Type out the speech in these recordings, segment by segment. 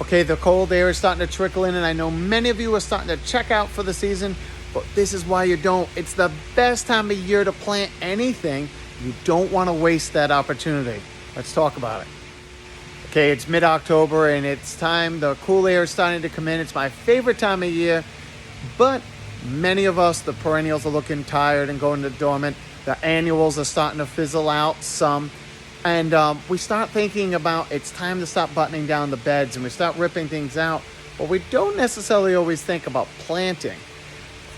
Okay, the cold air is starting to trickle in, and I know many of you are starting to check out for the season, but this is why you don't. It's the best time of year to plant anything. You don't want to waste that opportunity. Let's talk about it. Okay, it's mid-October, and it's time. The cool air is starting to come in. It's my favorite time of year, but many of us, the perennials, are looking tired and going to dormant. The annuals are starting to fizzle out some. And we start thinking about it's time to stop buttoning down the beds, and we start ripping things out. But we don't necessarily always think about planting.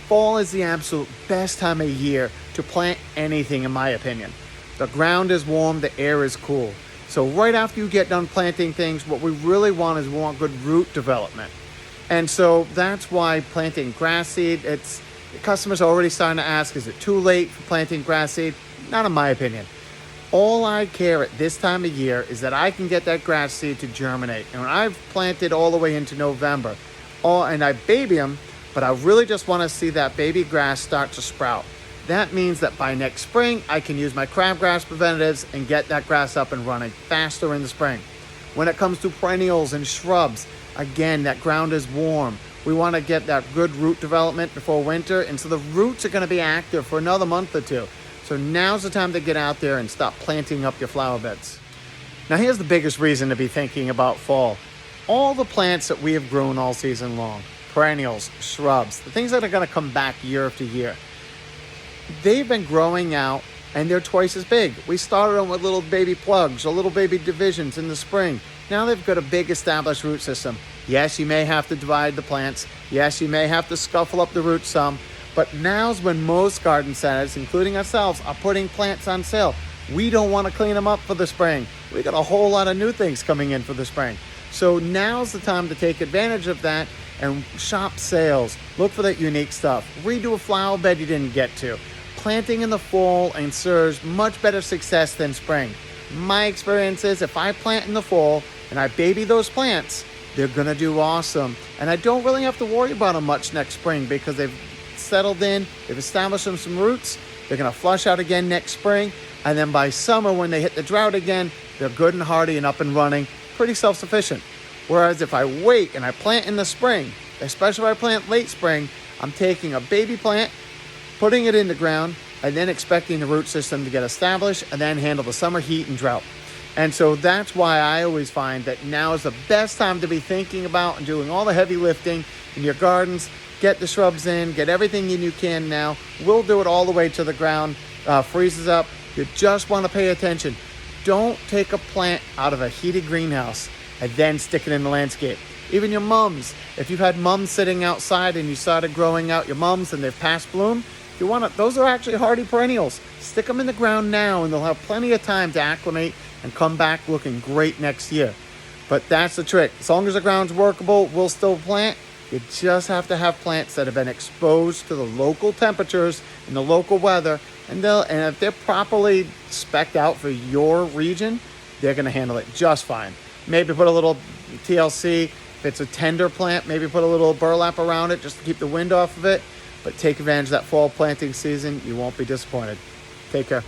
Fall is the absolute best time of year to plant anything, in my opinion. The ground is warm, the air is cool. So right after you get done planting things, what we really want is we want good root development. And so that's why planting grass seed, customers are already starting to ask, is it too late for planting grass seed? Not in my opinion. All I care at this time of year is that I can get that grass seed to germinate. And when I've planted all the way into November, and I baby them, but I really just want to see that baby grass start to sprout. That means that by next spring, I can use my crabgrass preventatives and get that grass up and running faster in the spring. When it comes to perennials and shrubs, again, that ground is warm. We want to get that good root development before winter, and so the roots are going to be active for another month or two. So now's the time to get out there and stop planting up your flower beds. Now here's the biggest reason to be thinking about fall. All the plants that we have grown all season long, perennials, shrubs, the things that are going to come back year after year, they've been growing out and they're twice as big. We started them with little baby plugs or little baby divisions in the spring. Now they've got a big established root system. Yes, you may have to divide the plants. Yes, you may have to scuffle up the roots some. But now's when most garden centers, including ourselves, are putting plants on sale. We don't want to clean them up for the spring. We got a whole lot of new things coming in for the spring. So now's the time to take advantage of that and shop sales. Look for that unique stuff. Redo a flower bed you didn't get to. Planting in the fall ensures much better success than spring. My experience is if I plant in the fall and I baby those plants, they're going to do awesome. And I don't really have to worry about them much next spring because they've settled in, they've established some roots, they're going to flush out again next spring, and then by summer when they hit the drought again, they're good and hardy and up and running, pretty self-sufficient. Whereas if I wait and I plant in the spring, especially if I plant late spring, I'm taking a baby plant, putting it in the ground, and then expecting the root system to get established and then handle the summer heat and drought. And so that's why I always find that now is the best time to be thinking about and doing all the heavy lifting in your gardens. Get the shrubs in, get everything in you can now. We'll do it all the way to the ground, freezes up. You just want to pay attention. Don't take a plant out of a heated greenhouse and then stick it in the landscape. Even your mums, if you've had mums sitting outside and you started growing out your mums and they've passed bloom, those are actually hardy perennials. Stick them in the ground now and they'll have plenty of time to acclimate and come back looking great next year. But that's the trick. As long as the ground's workable, we'll still plant. You just have to have plants that have been exposed to the local temperatures and the local weather, and if they're properly spec'd out for your region, they're going to handle it just fine. Maybe put a little TLC. If it's a tender plant, maybe put a little burlap around it just to keep the wind off of it. But take advantage of that fall planting season. You won't be disappointed. Take care.